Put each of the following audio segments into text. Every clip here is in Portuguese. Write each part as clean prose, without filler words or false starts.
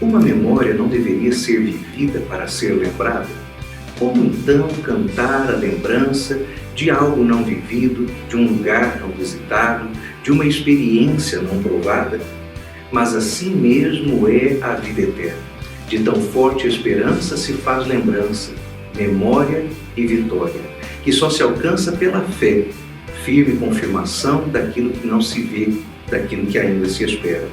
Uma memória não deveria ser vivida para ser lembrada? Como então cantar a lembrança de algo não vivido, de um lugar não visitado, de uma experiência não provada? Mas assim mesmo é a vida eterna. De tão forte esperança se faz lembrança, memória e vitória, que só se alcança pela fé, firme confirmação daquilo que não se vê, daquilo que ainda se espera.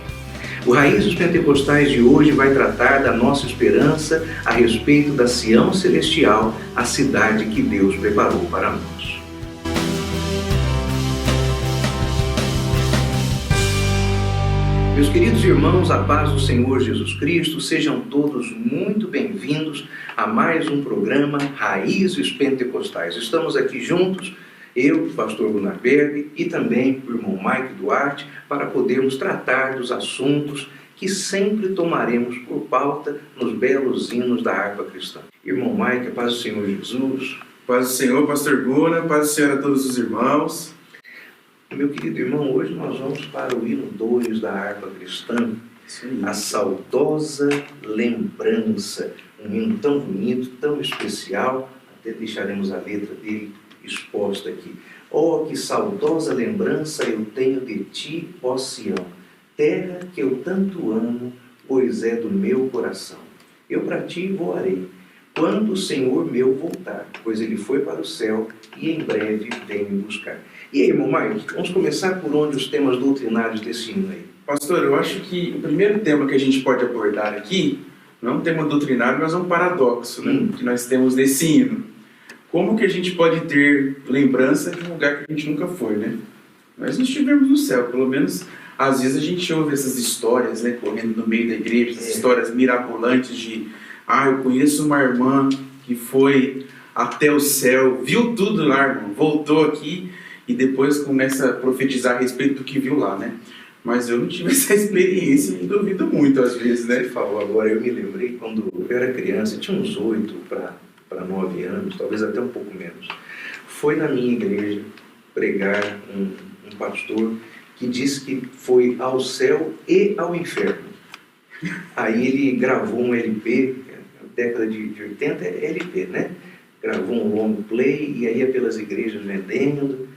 O Raízes Pentecostais de hoje vai tratar da nossa esperança a respeito da Sião Celestial, a cidade que Deus preparou para nós. Meus queridos irmãos, a paz do Senhor Jesus Cristo, sejam todos muito bem-vindos a mais um programa Raízes Pentecostais. Estamos aqui juntos, eu, o pastor Gunnar Berg, e também o irmão Mike Duarte, para podermos tratar dos assuntos que sempre tomaremos por pauta nos belos hinos da harpa cristã. Irmão Mike, a paz do Senhor Jesus. Paz do Senhor, pastor Gunnar, paz do Senhor a todos os irmãos. Meu querido irmão, hoje nós vamos para o hino 2 da harpa cristã, a saudosa lembrança, um hino tão bonito, tão especial, até deixaremos a letra dele exposta aqui. Oh, que saudosa lembrança eu tenho de ti, ó Sião, terra que eu tanto amo, pois é do meu coração. Eu para ti voarei, quando o Senhor meu voltar, pois ele foi para o céu e em breve vem me buscar. E aí, irmão Mike, vamos começar por onde os temas doutrinários desse hino aí? Pastor, eu acho que o primeiro tema que a gente pode abordar aqui não é um tema doutrinário, mas é um paradoxo, né, que nós temos nesse hino. Como que a gente pode ter lembrança de um lugar que a gente nunca foi, né? Nós não estivemos no céu, pelo menos às vezes a gente ouve essas histórias, né, correndo no meio da igreja, essas histórias mirabolantes de eu conheço uma irmã que foi até o céu, viu tudo lá, irmão, voltou aqui e depois começa a profetizar a respeito do que viu lá, né? Mas eu não tive essa experiência e duvido muito às vezes, né? Você falou agora, eu me lembrei quando eu era criança, tinha uns 8 para 9 anos, talvez até um pouco menos. Foi na minha igreja pregar um pastor que disse que foi ao céu e ao inferno. Aí ele gravou um LP, década de 80 é LP, né? Gravou um long play e aí ia pelas igrejas vendendo.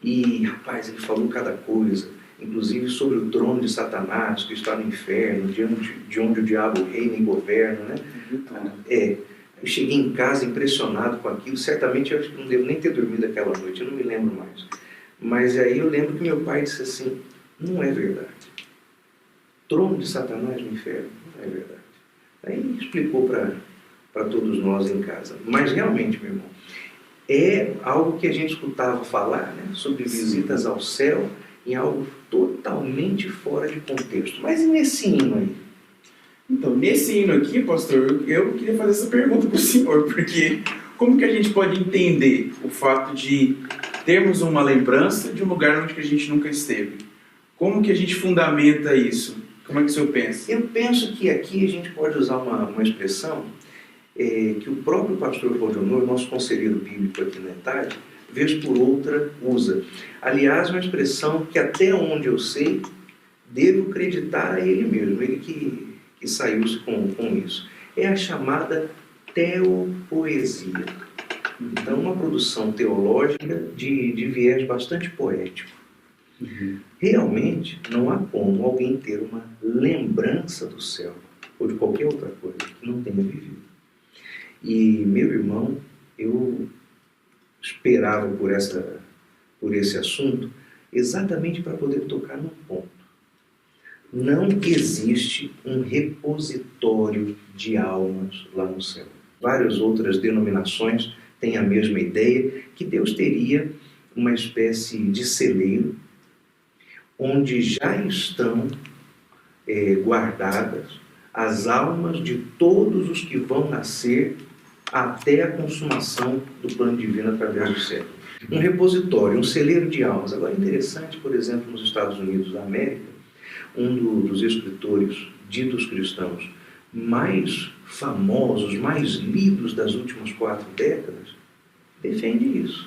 E, rapaz, ele falou cada coisa, inclusive sobre o trono de Satanás, que está no inferno, de onde o diabo reina e governa, né? Eu cheguei em casa impressionado com aquilo, certamente eu acho que não devo nem ter dormido aquela noite, eu não me lembro mais. Mas aí eu lembro que meu pai disse assim, não é verdade. Trono de Satanás no inferno, não é verdade. Aí explicou para todos nós em casa. Mas realmente, meu irmão, é algo que a gente escutava falar, né, sobre visitas ao céu, em algo totalmente fora de contexto. Mas e nesse hino aí? Então, nesse hino aqui, pastor, eu queria fazer essa pergunta para o senhor, porque como que a gente pode entender o fato de termos uma lembrança de um lugar onde a gente nunca esteve? Como que a gente fundamenta isso? Como é que o senhor pensa? Eu penso que aqui a gente pode usar uma expressão que o próprio pastor Claudionor, nosso conselheiro bíblico aqui na ETAD, vez por outra usa. Aliás, uma expressão que até onde eu sei, devo acreditar a ele mesmo, ele que saiu-se com isso. É a chamada teopoesia. Então, uma produção teológica de viés bastante poético. Realmente, não há como alguém ter uma lembrança do céu ou de qualquer outra coisa que não tenha vivido. E, meu irmão, eu esperava por esse assunto exatamente para poder tocar num ponto. Não existe um repositório de almas lá no céu. Várias outras denominações têm a mesma ideia, que Deus teria uma espécie de celeiro onde já estão guardadas as almas de todos os que vão nascer até a consumação do plano divino através do céu. Um repositório, um celeiro de almas. Agora, interessante, por exemplo, nos Estados Unidos da América, um dos escritores ditos cristãos mais famosos, mais lidos das últimas 4 décadas, defende isso.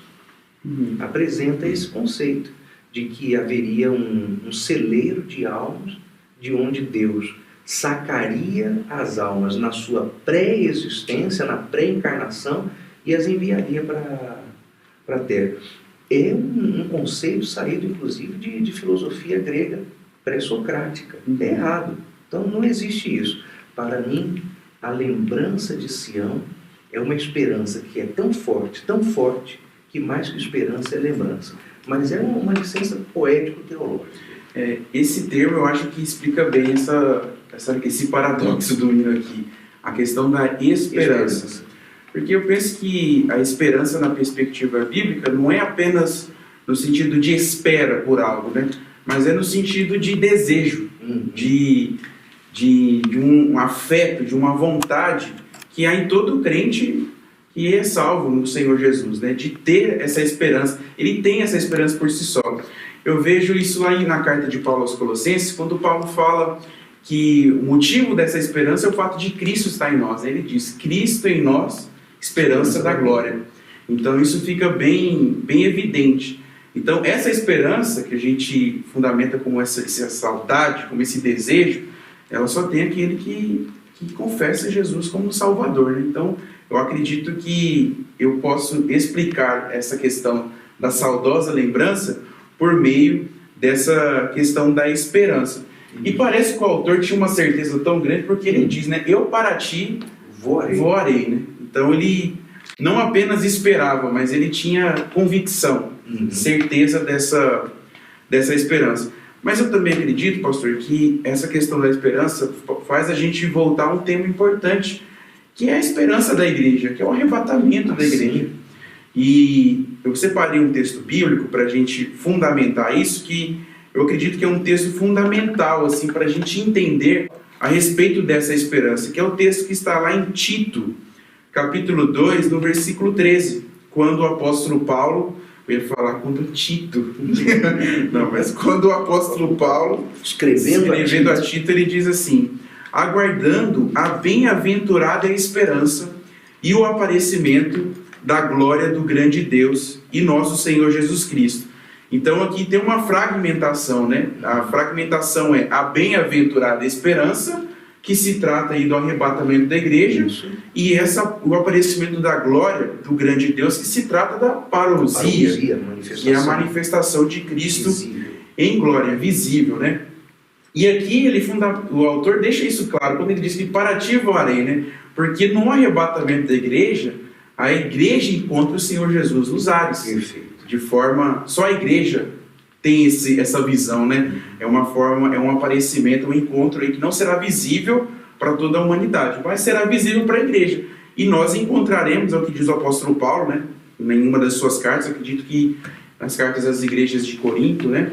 Apresenta esse conceito de que haveria um celeiro de almas de onde Deus sacaria as almas na sua pré-existência, na pré-encarnação, e as enviaria para a Terra. É um conceito saído, inclusive, de filosofia grega pré-socrática. É errado. Então, não existe isso. Para mim, a lembrança de Sião é uma esperança que é tão forte, que mais que esperança é lembrança. Mas é uma licença poético-teológica. Esse termo eu acho que explica bem esse paradoxo do hino aqui. A questão da esperança. Porque eu penso que a esperança na perspectiva bíblica não é apenas no sentido de espera por algo, né? Mas é no sentido de desejo, de um afeto, de uma vontade que há em todo crente que é salvo no Senhor Jesus, né? De ter essa esperança. Ele tem essa esperança por si só. Eu vejo isso lá na carta de Paulo aos Colossenses, quando Paulo fala que o motivo dessa esperança é o fato de Cristo estar em nós. Ele diz, Cristo em nós, esperança da glória. Então isso fica bem evidente. Então essa esperança que a gente fundamenta como essa saudade, como esse desejo, ela só tem aquele que confessa Jesus como Salvador, né? Então eu acredito que eu posso explicar essa questão da saudosa lembrança por meio dessa questão da esperança. E parece que o autor tinha uma certeza tão grande, porque ele diz, né? Eu para ti voarei, né? Então ele não apenas esperava, mas ele tinha convicção, certeza dessa esperança. Mas eu também acredito, pastor, que essa questão da esperança faz a gente voltar a um tema importante, que é a esperança da igreja, que é o arrebatamento da igreja. E eu separei um texto bíblico para a gente fundamentar isso, que eu acredito que é um texto fundamental assim, para a gente entender a respeito dessa esperança, que é o texto que está lá em Tito, capítulo 2, no versículo 13, quando o apóstolo Paulo, eu ia falar quando Tito, não, mas quando o apóstolo Paulo, escrevendo a Tito, ele diz assim, aguardando a bem-aventurada esperança e o aparecimento da glória do grande Deus e nosso Senhor Jesus Cristo. Então aqui tem uma fragmentação, né? A fragmentação é a bem-aventurada esperança, que se trata aí do arrebatamento da igreja, e o aparecimento da glória do grande Deus, que se trata da parousia, que é a manifestação de Cristo em glória, visível, né? E aqui o autor deixa isso claro, quando ele diz que para ti voarei, né? Porque no arrebatamento da igreja, a igreja encontra o Senhor Jesus nos ares. Perfeito. De forma, só a igreja tem essa visão, né? É um aparecimento, um encontro aí que não será visível para toda a humanidade, mas será visível para a igreja. E nós encontraremos, é o que diz o apóstolo Paulo, né? Em uma das suas cartas, acredito que nas cartas às igrejas de Corinto, né?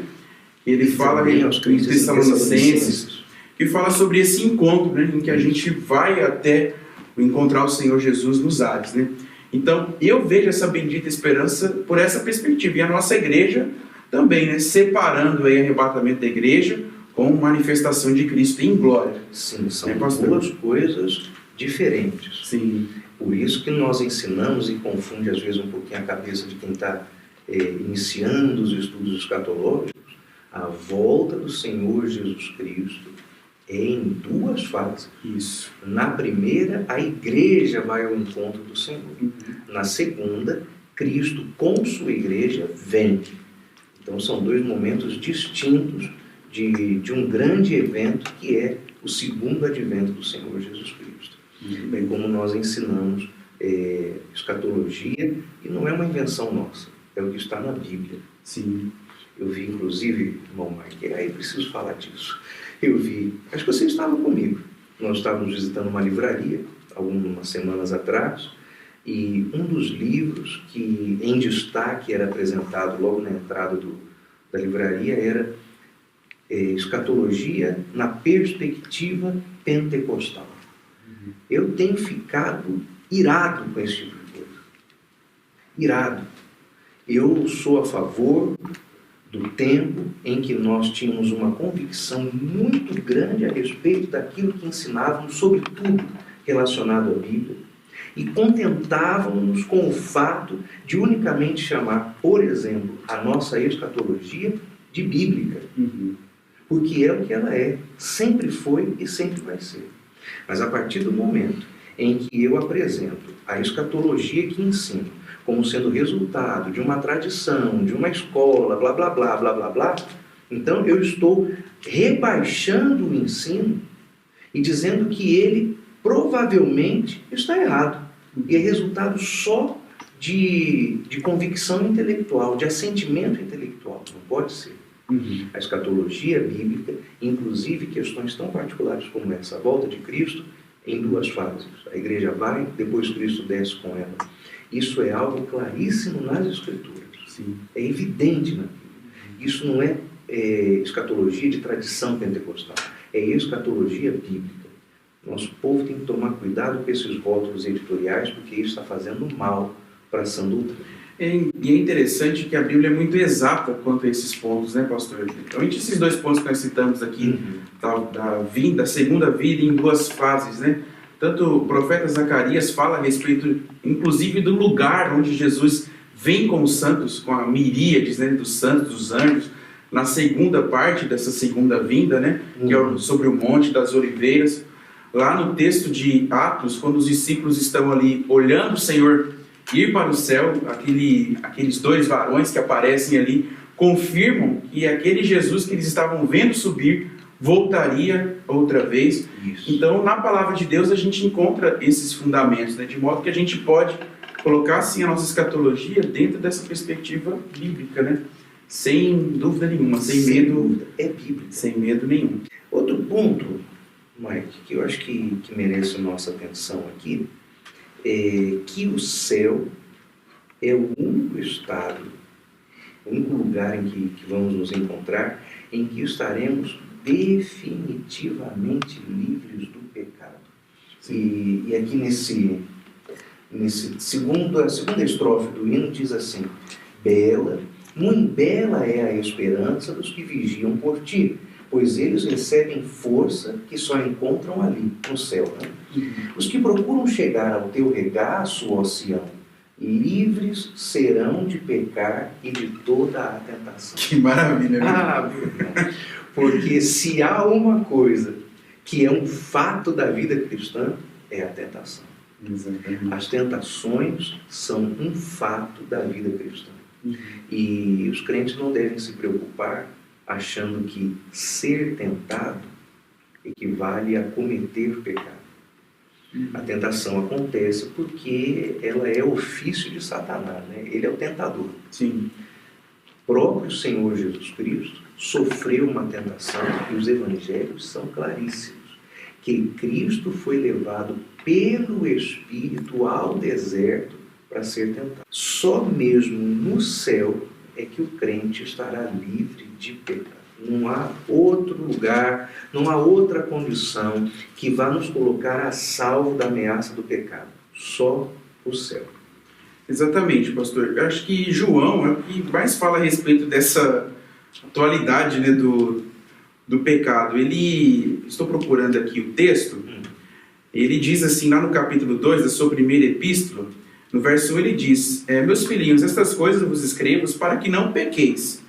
Ele fala aos Tessalonicenses, que fala sobre esse encontro, né? Em que a gente vai até encontrar o Senhor Jesus nos ares, né? Então, eu vejo essa bendita esperança por essa perspectiva. E a nossa igreja também, né? Separando aí o arrebatamento da igreja com manifestação de Cristo em glória. Sim, são duas coisas diferentes. Sim. Por isso que nós ensinamos, e confunde às vezes um pouquinho a cabeça de quem está iniciando os estudos escatológicos, a volta do Senhor Jesus Cristo em duas fases. Isso. Na primeira, a igreja vai ao encontro do Senhor. Na segunda, Cristo com sua igreja vem. Então são dois momentos distintos de um grande evento que é o segundo advento do Senhor Jesus Cristo. Bem como nós ensinamos escatologia, e não é uma invenção nossa, é o que está na Bíblia. Sim. Eu vi, inclusive, irmão Mike, aí preciso falar disso. Eu vi, acho que você estava comigo, nós estávamos visitando uma livraria, algumas semanas atrás, e um dos livros que em destaque era apresentado logo na entrada da livraria era Escatologia na Perspectiva Pentecostal. Eu tenho ficado irado com esse tipo de coisa. Irado. Eu sou a favor do tempo em que nós tínhamos uma convicção muito grande a respeito daquilo que ensinávamos sobre tudo relacionado à Bíblia, e contentávamos com o fato de unicamente chamar, por exemplo, a nossa escatologia de bíblica. porque é o que ela é, sempre foi e sempre vai ser. Mas a partir do momento em que eu apresento a escatologia que ensino como sendo resultado de uma tradição, de uma escola, blá, blá, blá, blá, blá, blá, então eu estou rebaixando o ensino e dizendo que ele provavelmente está errado. E é resultado só de convicção intelectual, de assentimento intelectual. Não pode ser. A escatologia bíblica, inclusive questões tão particulares como essa, a volta de Cristo, em duas fases. A igreja vai, depois Cristo desce com ela. Isso é algo claríssimo nas Escrituras. Sim. É evidente na Bíblia. Isso não é escatologia de tradição pentecostal. É escatologia bíblica. Nosso povo tem que tomar cuidado com esses rótulos editoriais, porque isso está fazendo mal para a sã doutrina. E é interessante que a Bíblia é muito exata quanto a esses pontos, né, pastor? Principalmente esses dois pontos que nós citamos aqui, da segunda vida em duas fases, né? Tanto o profeta Zacarias fala a respeito, inclusive, do lugar onde Jesus vem com os santos, com a miríades, né, dos santos, dos anjos, na segunda parte dessa segunda vinda, né, que é sobre o Monte das Oliveiras. Lá no texto de Atos, quando os discípulos estão ali olhando o Senhor ir para o céu, aqueles dois varões que aparecem ali confirmam que aquele Jesus que eles estavam vendo subir voltaria outra vez. Isso. Então, na palavra de Deus, a gente encontra esses fundamentos, né, de modo que a gente pode colocar, assim, a nossa escatologia dentro dessa perspectiva bíblica, né, sem dúvida nenhuma, sem medo. Dúvida. É bíblica. Sem medo nenhum. Outro ponto, Mike, que eu acho que merece nossa atenção aqui, é que o céu é o único estado, o único lugar em que vamos nos encontrar, em que estaremos definitivamente livres do pecado. E aqui a segunda estrofe do hino diz assim: bela, muito bela é a esperança dos que vigiam por ti, pois eles recebem força que só encontram ali, no céu. Né? Os que procuram chegar ao teu regaço, ó Sião, livres serão de pecar e de toda a tentação. Que maravilha, né? Meu irmão. Porque se há uma coisa que é um fato da vida cristã, é a tentação. Exatamente. As tentações são um fato da vida cristã. E os crentes não devem se preocupar achando que ser tentado equivale a cometer pecado. A tentação acontece porque ela é ofício de Satanás, né? Ele é o tentador. Sim. O próprio Senhor Jesus Cristo sofreu uma tentação e os evangelhos são claríssimos. Que Cristo foi levado pelo Espírito ao deserto para ser tentado. Só mesmo no céu é que o crente estará livre de pecado. Não há outro lugar, não há outra condição que vá nos colocar a salvo da ameaça do pecado. Só o céu. Exatamente, pastor. Eu acho que João é o que mais fala a respeito dessa atualidade, né, do pecado. Estou procurando aqui o texto, ele diz assim, lá no capítulo 2 da sua primeira epístola, no verso 1 ele diz: meus filhinhos, estas coisas eu vos escrevo para que não pequeis.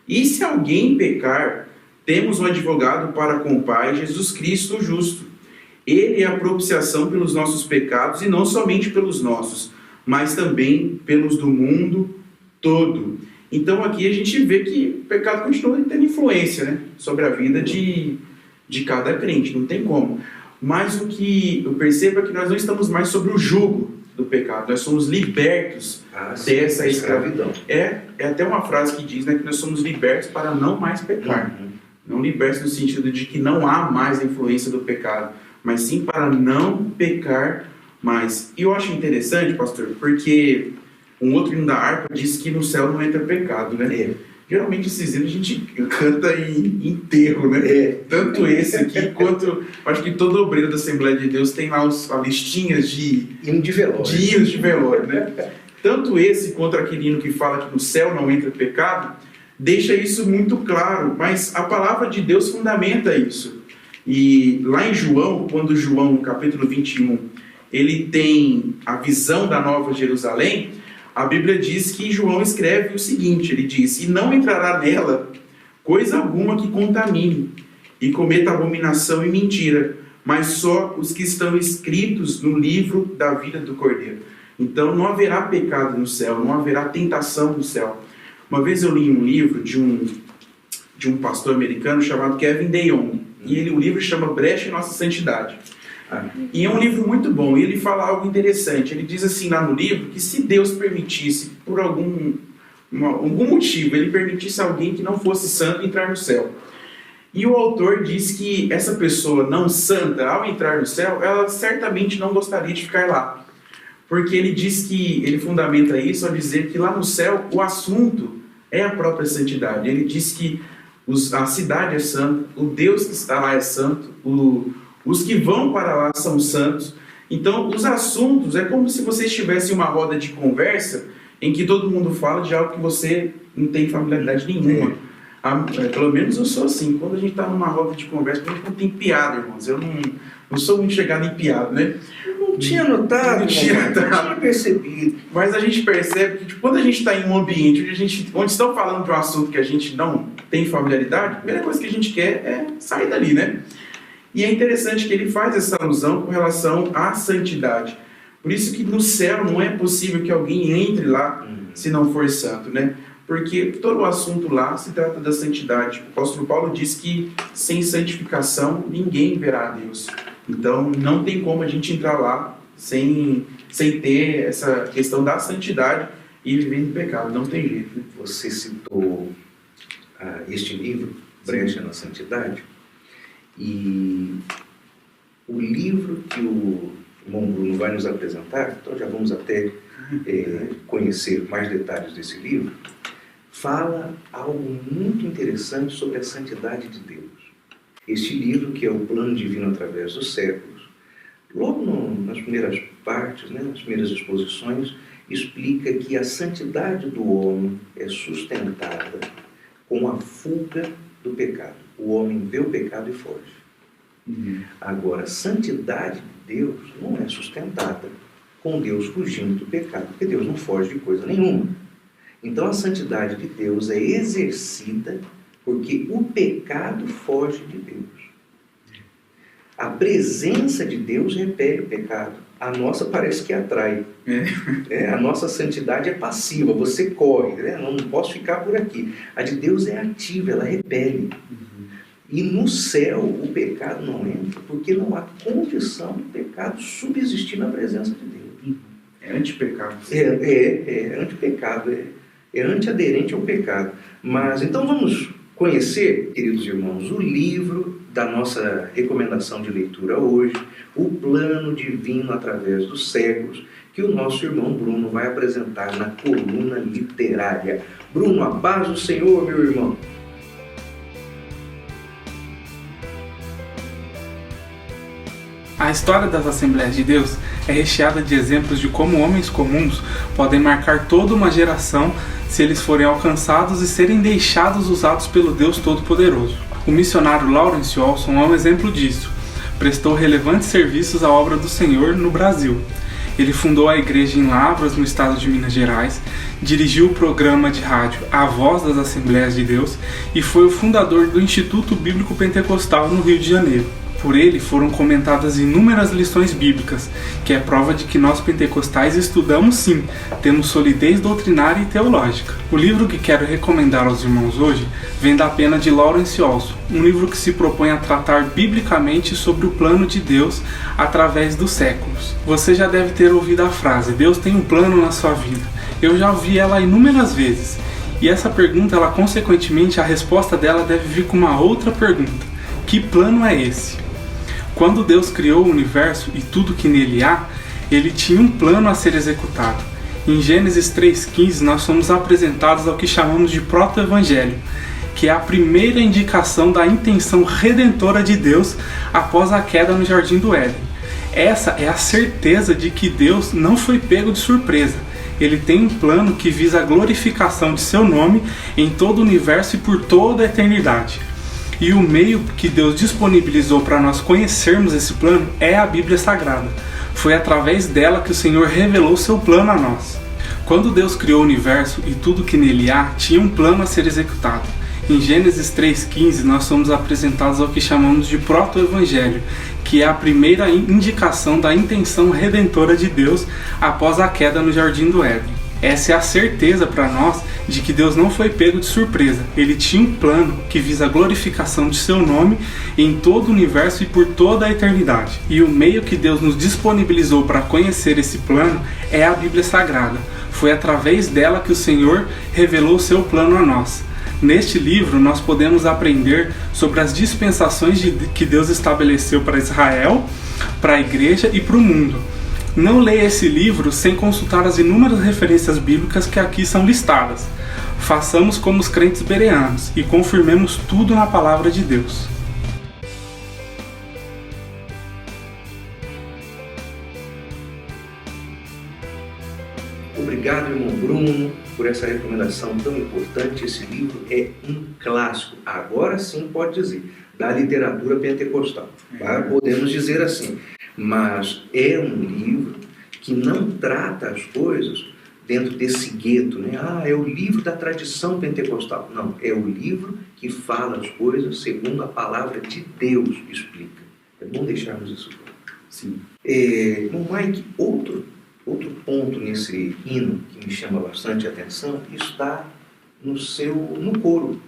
E se alguém pecar, temos um advogado para com o Pai, Jesus Cristo o justo. Ele é a propiciação pelos nossos pecados, e não somente pelos nossos, mas também pelos do mundo todo. Então aqui a gente vê que o pecado continua tendo influência, né, sobre a vida de cada crente, não tem como. Mas o que eu percebo é que nós não estamos mais sobre o jugo do pecado, nós somos libertos dessa escravidão. É até uma frase que diz, né, que nós somos libertos para não mais pecar. Não libertos no sentido de que não há mais a influência do pecado, mas sim para não pecar mais. E eu acho interessante, pastor, porque um outro hino da harpa diz que no céu não entra pecado, né? Geralmente esses hinos a gente canta em enterro, né? Tanto esse aqui quanto... Acho que todo obreiro da Assembleia de Deus tem lá as listinhas de hinos de velório, né? Tanto esse quanto aquele hino que fala que no céu não entra pecado, deixa isso muito claro, mas a palavra de Deus fundamenta isso. E lá em João, quando João, no capítulo 21, ele tem a visão da Nova Jerusalém, a Bíblia diz que João escreve o seguinte, ele diz: e não entrará nela coisa alguma que contamine e cometa abominação e mentira, mas só os que estão escritos no livro da vida do Cordeiro. Então não haverá pecado no céu, não haverá tentação no céu. Uma vez eu li um livro de um pastor americano chamado Kevin DeYoung, e o livro chama Brecha em Nossa Santidade. E é um livro muito bom, e ele fala algo interessante. Ele diz assim lá no livro que se Deus permitisse, por algum motivo, ele permitisse alguém que não fosse santo entrar no céu. E o autor diz que essa pessoa não santa, ao entrar no céu, ela certamente não gostaria de ficar lá. Porque ele diz que, ele fundamenta isso ao dizer que lá no céu o assunto é a própria santidade. Ele diz que a cidade é santa, o Deus que está lá é santo, os que vão para lá são santos. Então, os assuntos é como se você estivesse em uma roda de conversa em que todo mundo fala de algo que você não tem familiaridade nenhuma. Pelo menos eu sou assim. Quando a gente está numa roda de conversa, a gente não tem piada, irmãos. Eu não sou muito chegado em piada, né? Não tinha notado, não tinha percebido. Mas a gente percebe que quando a gente está em um ambiente onde estão falando de um assunto que a gente não tem familiaridade, a primeira coisa que a gente quer é sair dali, né? E é interessante que ele faz essa alusão com relação à santidade. Por isso que no céu não é possível que alguém entre lá se não for santo, né? Porque todo o assunto lá se trata da santidade. O apóstolo Paulo diz que sem santificação ninguém verá a Deus. Então não tem como a gente entrar lá sem ter essa questão da santidade e viver em pecado. Não tem jeito. Você citou este livro, Brecha na Santidade, e o livro que o irmão Bruno vai nos apresentar, então já vamos até conhecer mais detalhes desse livro, fala algo muito interessante sobre a santidade de Deus. Este livro, que é o plano divino através dos séculos, logo nas primeiras partes, nas primeiras exposições, explica que a santidade do homem é sustentada com a fuga do pecado. O homem vê o pecado e foge. Agora, a santidade de Deus não é sustentada com Deus fugindo do pecado, porque Deus não foge de coisa nenhuma. Então a santidade de Deus é exercida porque o pecado foge de Deus. A presença de Deus repele o pecado. A nossa parece que atrai. A nossa santidade é passiva, você corre, não posso ficar por aqui. A de Deus é ativa, ela repele. E no céu o pecado não entra, porque não há condição do pecado subsistir na presença de Deus. É antipecado. É antipecado, é antiaderente ao pecado. Mas então vamos conhecer, queridos irmãos, o livro da nossa recomendação de leitura hoje, o plano divino através dos séculos, que o nosso irmão Bruno vai apresentar na coluna literária. Bruno, a paz do Senhor, meu irmão. A história das Assembleias de Deus é recheada de exemplos de como homens comuns podem marcar toda uma geração se eles forem alcançados e serem deixados usados pelo Deus Todo-Poderoso. O missionário Lawrence Olson é um exemplo disso. Prestou relevantes serviços à obra do Senhor no Brasil. Ele fundou a igreja em Lavras, no estado de Minas Gerais, dirigiu o programa de rádio A Voz das Assembleias de Deus e foi o fundador do Instituto Bíblico Pentecostal no Rio de Janeiro. Por ele foram comentadas inúmeras lições bíblicas, que é prova de que nós pentecostais estudamos sim, temos solidez doutrinária e teológica. O livro que quero recomendar aos irmãos hoje vem da pena de Lawrence Olson, um livro que se propõe a tratar biblicamente sobre o plano de Deus através dos séculos. Você já deve ter ouvido a frase, Deus tem um plano na sua vida. Eu já ouvi ela inúmeras vezes, e essa pergunta, ela consequentemente, a resposta dela deve vir com uma outra pergunta. Que plano é esse? Quando Deus criou o universo e tudo que nele há, ele tinha um plano a ser executado. Em Gênesis 3,15 nós somos apresentados ao que chamamos de proto-evangelho, que é a primeira indicação da intenção redentora de Deus após a queda no Jardim do Éden. Essa é a certeza de que Deus não foi pego de surpresa. Ele tem um plano que visa a glorificação de seu nome em todo o universo e por toda a eternidade. E o meio que Deus disponibilizou para nós conhecermos esse plano é a Bíblia Sagrada. Foi através dela que o Senhor revelou seu plano a nós. Quando Deus criou o universo e tudo que nele há, tinha um plano a ser executado. Em Gênesis 3,15, nós somos apresentados ao que chamamos de proto-evangelho, que é a primeira indicação da intenção redentora de Deus após a queda no Jardim do Éden. Essa é a certeza para nós de que Deus não foi pego de surpresa. Ele tinha um plano que visa a glorificação de seu nome em todo o universo e por toda a eternidade. E o meio que Deus nos disponibilizou para conhecer esse plano é a Bíblia Sagrada. Foi através dela que o Senhor revelou o seu plano a nós. Neste livro, nós podemos aprender sobre as dispensações que Deus estabeleceu para Israel, para a igreja e para o mundo. Não leia esse livro sem consultar as inúmeras referências bíblicas que aqui são listadas. Façamos como os crentes bereanos e confirmemos tudo na palavra de Deus. Obrigado, irmão Bruno, por essa recomendação tão importante. Esse livro é um clássico, agora sim pode dizer, da literatura pentecostal. Tá? Podemos dizer assim, mas é um livro que não trata as coisas dentro desse gueto, né? É o livro da tradição pentecostal. Não, é o livro que fala as coisas segundo a palavra de Deus explica. É bom deixarmos isso claro. Sim. Irmão Mike, outro ponto nesse hino que me chama bastante atenção está no coro.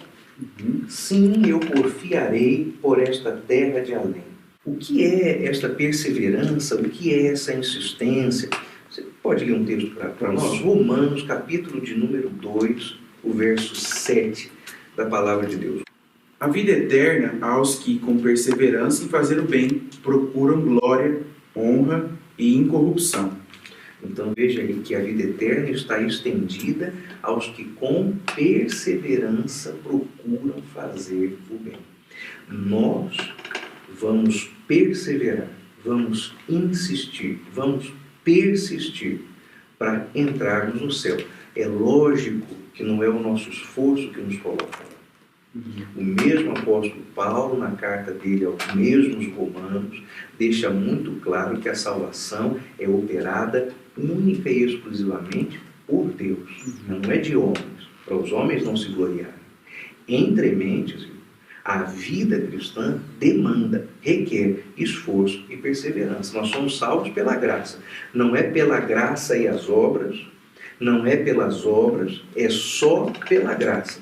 Sim, eu porfiarei por esta terra de além. O que é esta perseverança? O que é essa insistência? Você pode ler um texto para nós? Romanos, capítulo de número 2, o verso 7 da palavra de Deus. A vida eterna aos que, com perseverança em fazer o bem, procuram glória, honra e incorrupção. Então veja aí que a vida eterna está estendida aos que com perseverança procuram fazer o bem. Nós vamos perseverar, vamos insistir, vamos persistir para entrarmos no céu. É lógico que não é o nosso esforço que nos coloca lá. O mesmo apóstolo Paulo, na carta dele aos mesmos romanos, deixa muito claro que a salvação é operada única e exclusivamente por Deus. Não é de homens, para os homens não se gloriarem. Entre mentes, a vida cristã demanda, requer esforço e perseverança. Nós somos salvos pela graça. Não é pela graça e as obras, não é pelas obras, é só pela graça.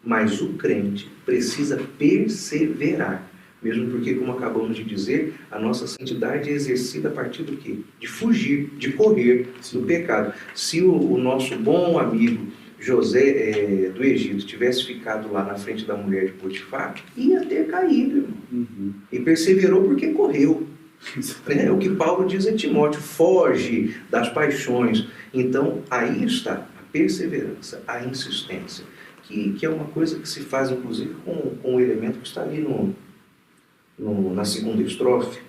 Mas o crente precisa perseverar. Mesmo porque, como acabamos de dizer, a nossa santidade é exercida a partir do quê? De fugir, de correr do pecado. Se o nosso bom amigo José do Egito tivesse ficado lá na frente da mulher de Potifar, ia ter caído, irmão. E perseverou porque correu. O que Paulo diz a Timóteo, foge das paixões. Então, aí está a perseverança, a insistência, que é uma coisa que se faz, inclusive, com o elemento que está ali na segunda estrofe.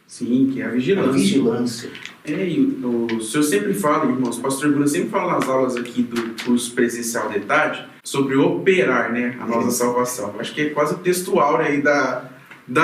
Sim, que é a vigilância. A vigilância. E o senhor sempre fala, irmãos, o pastor Bruno sempre fala nas aulas aqui do curso presencial de tarde sobre operar, né, a nossa salvação. Acho que é quase o textual aí da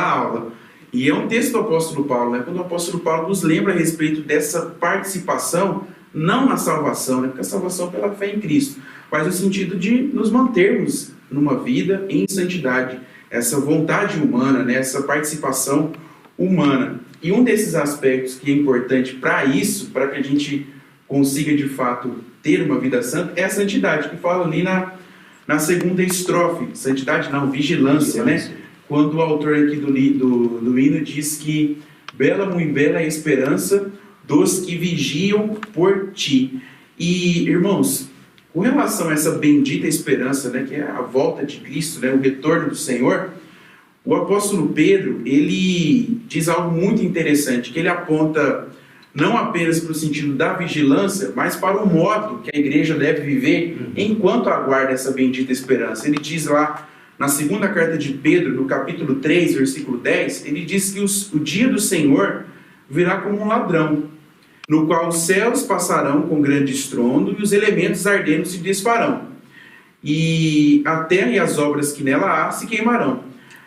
aula. E é um texto do apóstolo Paulo, né, quando o apóstolo Paulo nos lembra a respeito dessa participação, não na salvação, né, porque a salvação é pela fé em Cristo, mas no sentido de nos mantermos numa vida em santidade, essa vontade humana, né, essa participação humana. E um desses aspectos que é importante para isso, para que a gente consiga de fato ter uma vida santa, é a santidade, que fala ali na segunda estrofe. Santidade não, vigilância, né? Quando o autor aqui do hino diz que bela, muito bela é a esperança dos que vigiam por ti. E, irmãos, com relação a essa bendita esperança, né, que é a volta de Cristo, né, o retorno do Senhor, o apóstolo Pedro, ele diz algo muito interessante, que ele aponta não apenas para o sentido da vigilância, mas para o modo que a igreja deve viver enquanto aguarda essa bendita esperança. Ele diz lá, na segunda carta de Pedro, no capítulo 3, versículo 10, ele diz que o dia do Senhor virá como um ladrão, no qual os céus passarão com grande estrondo e os elementos ardendo se desfarão, e a terra e as obras que nela há se queimarão.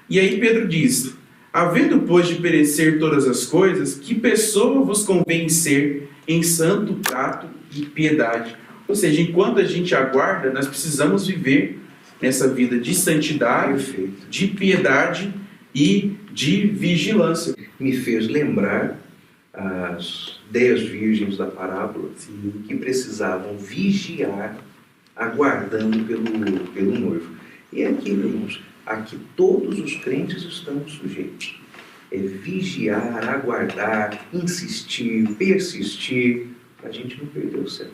E aí Pedro diz, havendo, pois, de perecer todas as coisas, que pessoa vos convém ser em santo trato e piedade? Ou seja, enquanto a gente aguarda, nós precisamos viver nessa vida de santidade, Perfeito. de piedade e de vigilância. Me fez lembrar as 10 virgens da parábola que precisavam vigiar, aguardando pelo noivo. E é aqui, irmãos, a que todos os crentes estamos sujeitos. É vigiar, aguardar, insistir, persistir, para a gente não perder o céu.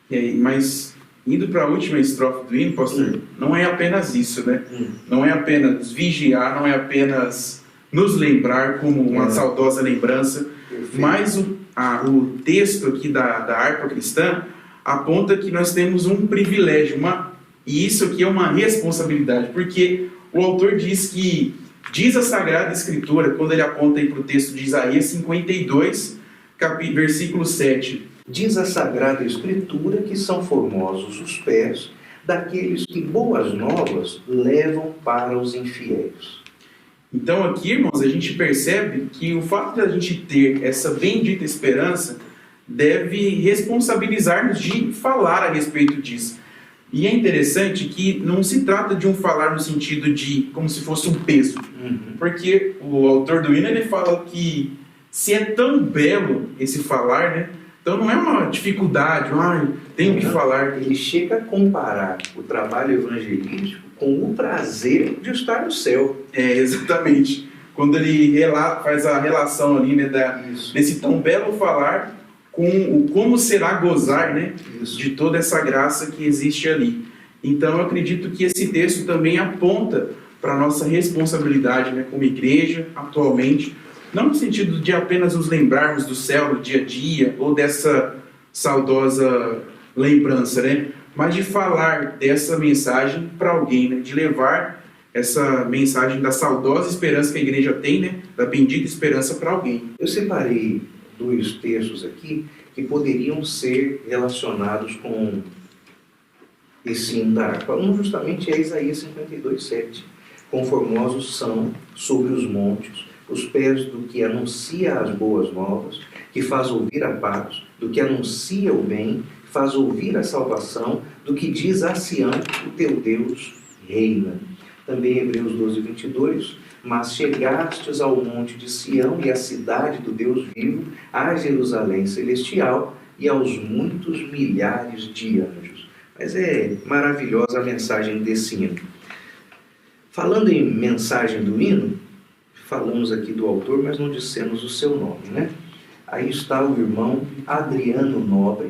E aí, mas indo para a última estrofe do hino, pastor, não é apenas isso, né? Não é apenas vigiar, não é apenas nos lembrar como uma saudosa lembrança, Perfeito. mas o texto aqui da harpa cristã aponta que nós temos um privilégio, e isso aqui é uma responsabilidade, porque o autor diz a Sagrada Escritura, quando ele aponta aí para o texto de Isaías 52, versículo 7. Diz a Sagrada Escritura que são formosos os pés daqueles que boas novas levam para os infiéis. Então aqui, irmãos, a gente percebe que o fato de a gente ter essa bendita esperança deve responsabilizar-nos de falar a respeito disso. E é interessante que não se trata de um falar no sentido de como se fosse um peso. Porque o autor do hino, ele fala que se é tão belo esse falar, né? Então não é uma dificuldade, tenho que falar. Ele chega a comparar o trabalho evangelístico com o prazer de estar no céu. Exatamente. Quando ele faz a relação ali, né, desse tão belo falar com o como será gozar, né, de toda essa graça que existe ali. Então eu acredito que esse texto também aponta para a nossa responsabilidade, né, como igreja atualmente, não no sentido de apenas nos lembrarmos do céu, do dia a dia, ou dessa saudosa lembrança, né, mas de falar dessa mensagem para alguém, né, de levar essa mensagem da saudosa esperança que a igreja tem, né, da bendita esperança para alguém. Eu separei 2 textos aqui que poderiam ser relacionados com esse hino da harpa. Um justamente é Isaías 52, 7. Conformosos são sobre os montes os pés do que anuncia as boas novas, que faz ouvir a paz, do que anuncia o bem, que faz ouvir a salvação, do que diz a Sião, o teu Deus reina. Também Hebreus 12, 22. Mas chegastes ao monte de Sião e à cidade do Deus vivo, à Jerusalém celestial e aos muitos milhares de anjos. Mas é maravilhosa a mensagem desse hino. Falando em mensagem do hino, falamos aqui do autor, mas não dissemos o seu nome, né? Aí está o irmão Adriano Nobre,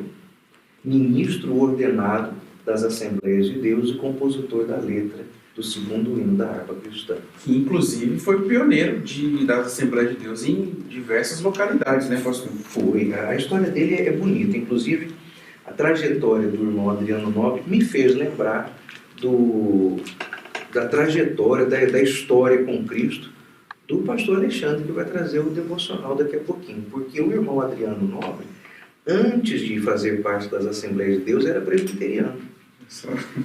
ministro ordenado das Assembleias de Deus e compositor da letra do 2º hino da harpa cristã. Que inclusive foi pioneiro das Assembleias de Deus em diversas localidades, né, pastor? Foi. A história dele é bonita. Inclusive, a trajetória do irmão Adriano Nobre me fez lembrar da trajetória, da história com Cristo do pastor Alexandre, que vai trazer o devocional daqui a pouquinho. Porque o irmão Adriano Nobre, antes de fazer parte das Assembleias de Deus, era presbiteriano.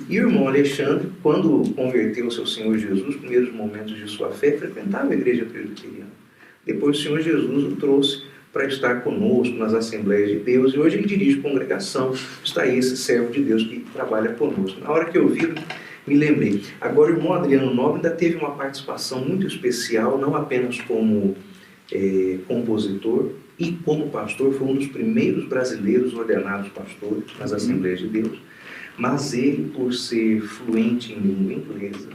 E o irmão Alexandre, quando converteu-se ao Senhor Jesus, nos primeiros momentos de sua fé, frequentava a igreja presbiteriana. Depois o Senhor Jesus o trouxe para estar conosco nas Assembleias de Deus, e hoje ele dirige congregação. Está aí esse servo de Deus que trabalha conosco. Na hora que eu vi, me lembrei. Agora o irmão Adriano Nobre ainda teve uma participação muito especial, não apenas como compositor e como pastor, foi um dos primeiros brasileiros ordenados pastores nas Assembleias de Deus. Mas ele, por ser fluente em língua inglesa,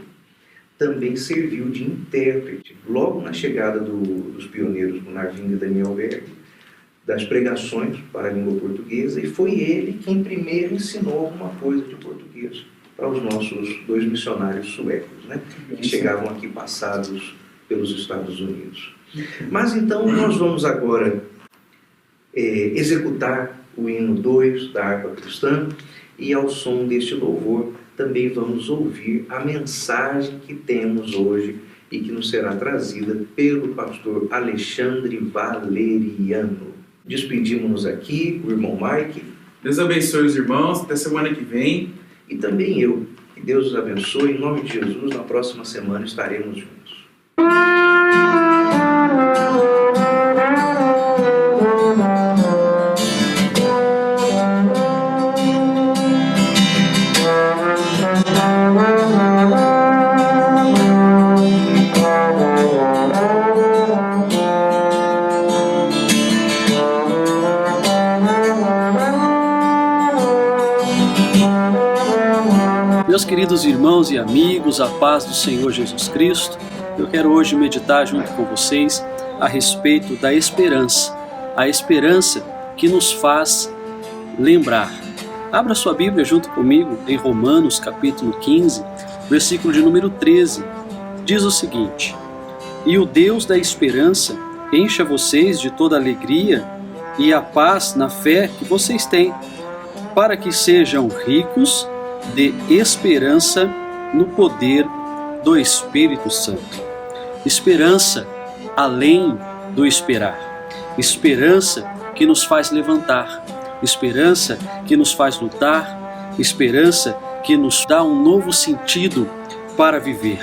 também serviu de intérprete, logo na chegada dos pioneiros Narvindo e Daniel Berg, das pregações para a língua portuguesa, e foi ele quem primeiro ensinou alguma coisa de português para os nossos 2 missionários suecos, né, que chegavam aqui passados pelos Estados Unidos. Mas então nós vamos agora executar o hino 2 da harpa cristã, e ao som deste louvor também vamos ouvir a mensagem que temos hoje e que nos será trazida pelo pastor Alexandre Valeriano. Despedimos-nos aqui, o irmão Mike. Deus abençoe os irmãos, até semana que vem. E também eu. Que Deus os abençoe. Em nome de Jesus, na próxima semana estaremos juntos. Meus queridos irmãos e amigos, a paz do Senhor Jesus Cristo, eu quero hoje meditar junto com vocês a respeito da esperança, a esperança que nos faz lembrar. Abra sua Bíblia junto comigo em Romanos capítulo 15, versículo de número 13, diz o seguinte: E o Deus da esperança encha vocês de toda alegria e a paz na fé que vocês têm, para que sejam ricos de esperança no poder do Espírito Santo. Esperança além do esperar. Esperança que nos faz levantar. Esperança que nos faz lutar. Esperança que nos dá um novo sentido para viver.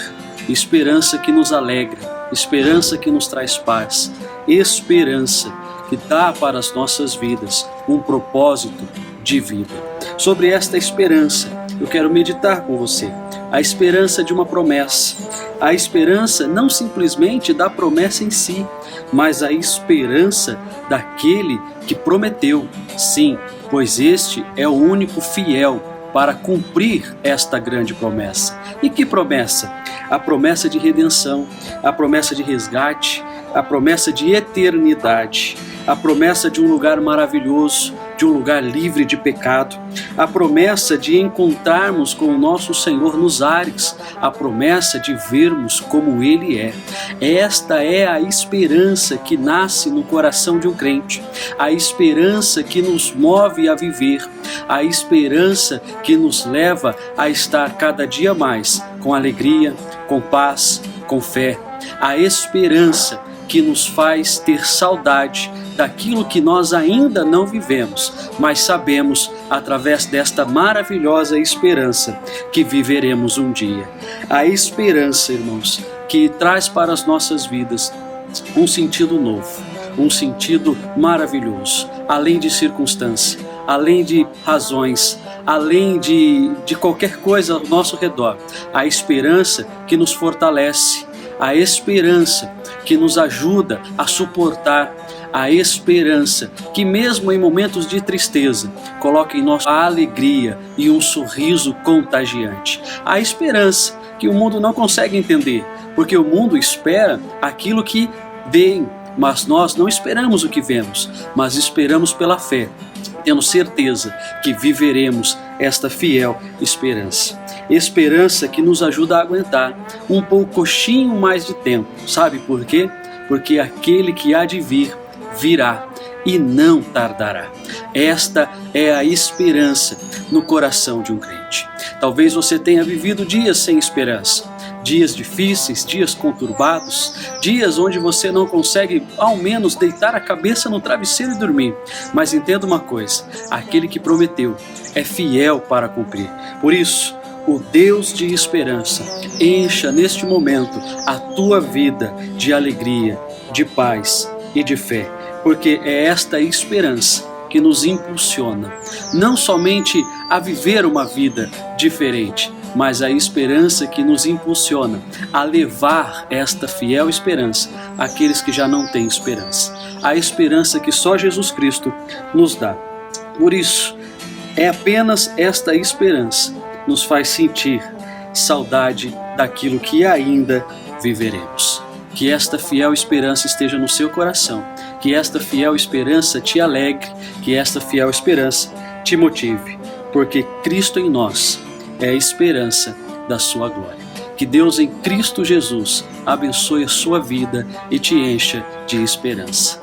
Esperança que nos alegra. Esperança que nos traz paz. Esperança que dá para as nossas vidas um propósito de vida. Sobre esta esperança, eu quero meditar com você. A esperança de uma promessa. A esperança não simplesmente da promessa em si, mas a esperança daquele que prometeu. Sim, pois este é o único fiel para cumprir esta grande promessa. E que promessa? A promessa de redenção, a promessa de resgate, a promessa de eternidade, a promessa de um lugar maravilhoso, de um lugar livre de pecado, a promessa de encontrarmos com o nosso Senhor nos ares, a promessa de vermos como Ele é. Esta é a esperança que nasce no coração de um crente, a esperança que nos move a viver, a esperança que nos leva a estar cada dia mais com alegria, com paz, com fé, a esperança que nos faz ter saudade daquilo que nós ainda não vivemos, mas sabemos, através desta maravilhosa esperança, que viveremos um dia. A esperança, irmãos, que traz para as nossas vidas um sentido novo, um sentido maravilhoso, além de circunstância, além de razões, além de qualquer coisa ao nosso redor. A esperança que nos fortalece, a esperança que nos ajuda a suportar, a esperança que mesmo em momentos de tristeza coloca em nós a alegria e um sorriso contagiante. A esperança que o mundo não consegue entender, porque o mundo espera aquilo que vem, mas nós não esperamos o que vemos, mas esperamos pela fé, tendo certeza que viveremos esta fiel esperança. Esperança que nos ajuda a aguentar um pouquinho mais de tempo. Sabe por quê? Porque aquele que há de vir, virá e não tardará. Esta é a esperança no coração de um crente. Talvez você tenha vivido dias sem esperança, dias difíceis, dias conturbados, dias onde você não consegue ao menos deitar a cabeça no travesseiro e dormir. Mas entenda uma coisa, aquele que prometeu é fiel para cumprir. Por isso, o Deus de esperança encha neste momento a tua vida de alegria, de paz e de fé, porque é esta esperança que nos impulsiona, não somente a viver uma vida diferente, mas a esperança que nos impulsiona a levar esta fiel esperança àqueles que já não têm esperança. A esperança que só Jesus Cristo nos dá. Por isso, é apenas esta esperança que nos faz sentir saudade daquilo que ainda viveremos. Que esta fiel esperança esteja no seu coração, que esta fiel esperança te alegre, que esta fiel esperança te motive, porque Cristo em nós é a esperança da sua glória. Que Deus em Cristo Jesus abençoe a sua vida e te encha de esperança.